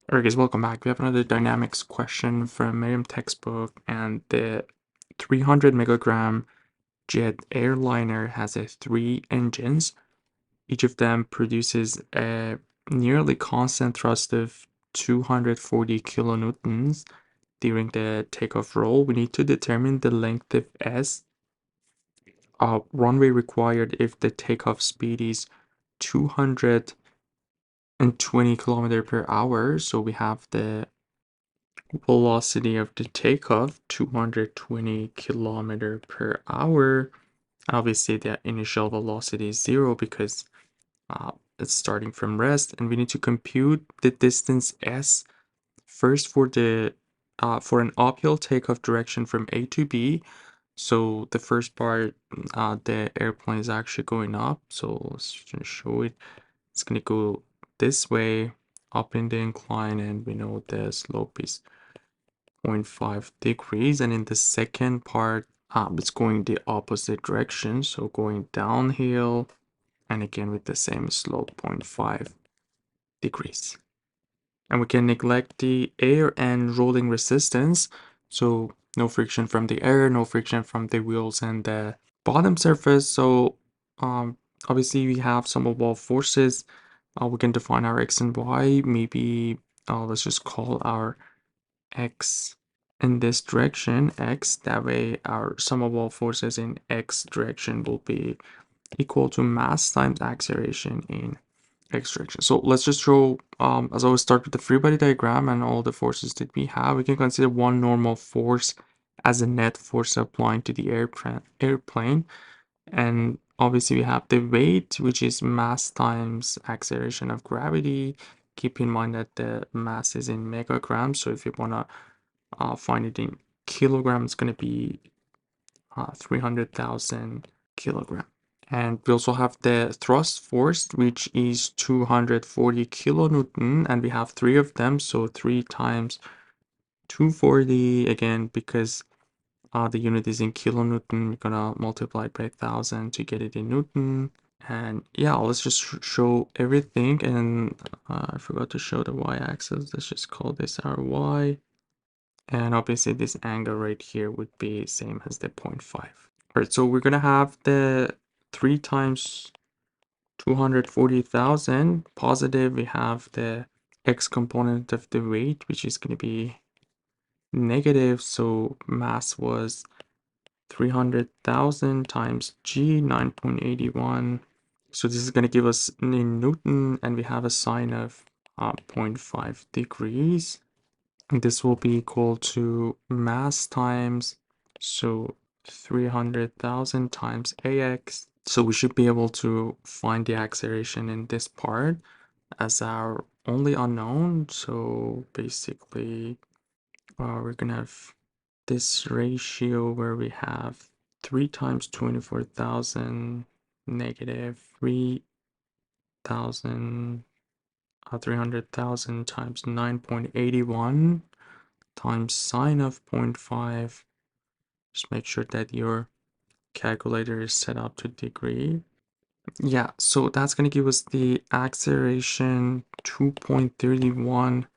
Alright guys, welcome back. We have another dynamics question from Meriam textbook, and the 300 megagram jet airliner has 3 engines. Each of them produces a nearly constant thrust of 240 kilonewtons during the takeoff roll. We need to determine the length of S runway required if the takeoff speed is 220 kilometer per hour. So we have the velocity of the takeoff 220 kilometer per hour. Obviously the initial velocity is 0 because it's starting from rest, and we need to compute the distance s first for the for an uphill takeoff direction from A to B. So the first part, the airplane is actually going up, so let's just show it. It's gonna go this way up in the incline, and we know the slope is 0.5 degrees, and in the second part it's going the opposite direction, so going downhill, and again with the same slope, 0.5 degrees. And we can neglect the air and rolling resistance, so no friction from the air, no friction from the wheels and the bottom surface. So obviously we have some of all forces. We can define our x and y. Maybe let's just call our x in this direction x. That way our sum of all forces in x direction will be equal to mass times acceleration in x direction. So let's just show, as always, start with the free body diagram and all the forces that we have. We can consider one normal force as a net force applying to the airplane. And obviously we have the weight, which is mass times acceleration of gravity. Keep in mind that the mass is in megagrams, so if you want to find it in kilograms, it's going to be 300,000 kilogram. And we also have the thrust force, which is 240 kilonewton, and we have 3 of them, so 3 times 240, again, because the unit is in kilonewton, we're gonna multiply it by 1,000 to get it in newton. And yeah, let's just show everything, and I forgot to show the y-axis. Let's just call this our y. And obviously this angle right here would be same as the 0.5. All right, so we're gonna have the 3 times 240,000 positive. We have the x component of the weight, which is gonna be negative. So mass was 300,000 times g, 9.81. So this is gonna give us in Newton, and we have a sine of 0.5 degrees. And this will be equal to mass times, so 300,000 times ax. So we should be able to find the acceleration in this part as our only unknown. So basically we're gonna have this ratio where we have 3 times 24,000 negative 3,000 300,000 times 9.81 times sine of 0.5. Just make sure that your calculator is set up to degree. Yeah, so that's going to give us the acceleration 2.31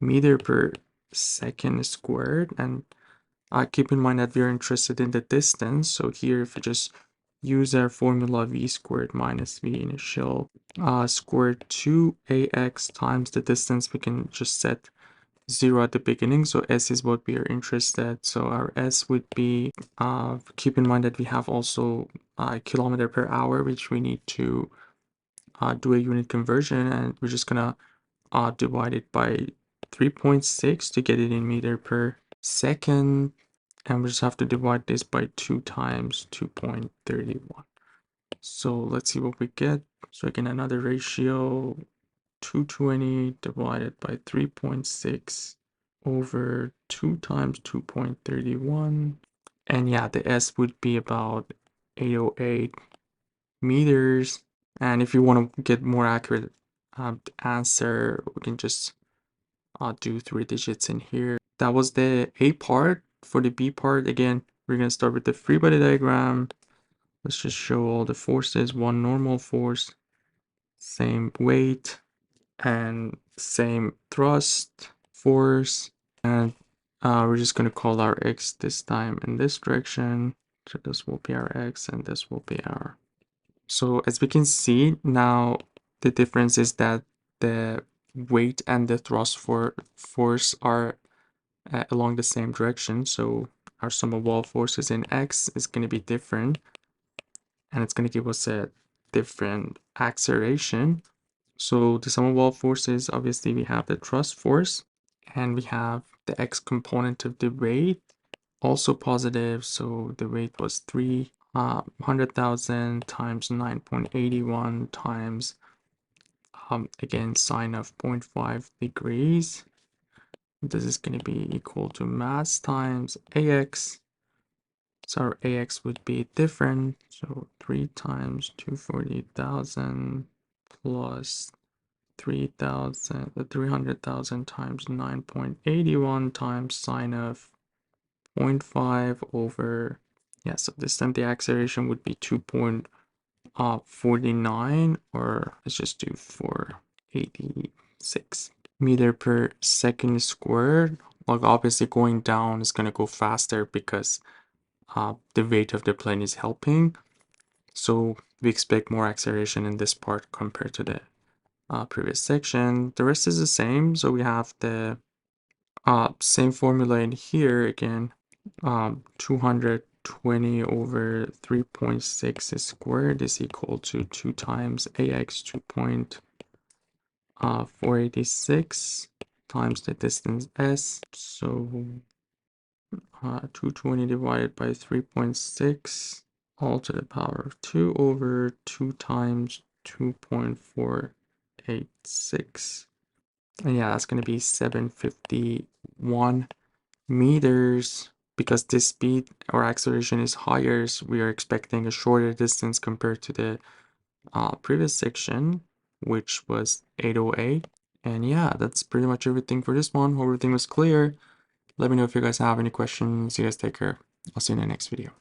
meter per second squared. And keep in mind that we're interested in the distance. So here, if we just use our formula v squared minus v initial squared 2ax times the distance, we can just set 0 at the beginning, so s is what we are interested. So our s would be, keep in mind that we have also kilometer per hour, which we need to do a unit conversion, and we're just gonna divide it by 3.6 to get it in meter per second, and we just have to divide this by 2 times 2.31. So let's see what we get. So again, another ratio, 220 divided by 3.6 over 2 times 2.31. And yeah, the S would be about 808 meters. And if you want to get more accurate answer, we can just do 3 digits in here. That was the A part. For the B part, again, we're going to start with the free body diagram. Let's just show all the forces. One normal force, same weight. and same thrust, force, and we're just going to call our x this time in this direction. So this will be our x and this will be our. So as we can see now, the difference is that the weight and the thrust force are along the same direction. So our sum of all forces in x is going to be different, and it's going to give us a different acceleration. So the sum of all forces, obviously we have the thrust force and we have the x component of the weight, also positive. So the weight was 300,000 times 9.81 times, again, sine of 0.5 degrees. This is going to be equal to mass times AX. So our AX would be different. So 3 times 240,000 plus 300,000 times 9.81 times sine of 0.5 over, yeah, so this time the acceleration would be 2.49, or let's just do 486 meter per second squared. Like obviously going down is going to go faster because the weight of the plane is helping. So we expect more acceleration in this part compared to the previous section. The rest is the same. So we have the same formula in here again. 220 over 3.6 squared is equal to 2 times AX 2.486 times the distance S. So 220 divided by 3.6 all to the power of 2 over 2 times 2.486. And yeah, that's going to be 751 meters. Because this speed or acceleration is higher, so we are expecting a shorter distance compared to the previous section, which was 808. And yeah, that's pretty much everything for this one. Hope everything was clear. Let me know if you guys have any questions. You guys take care. I'll see you in the next video.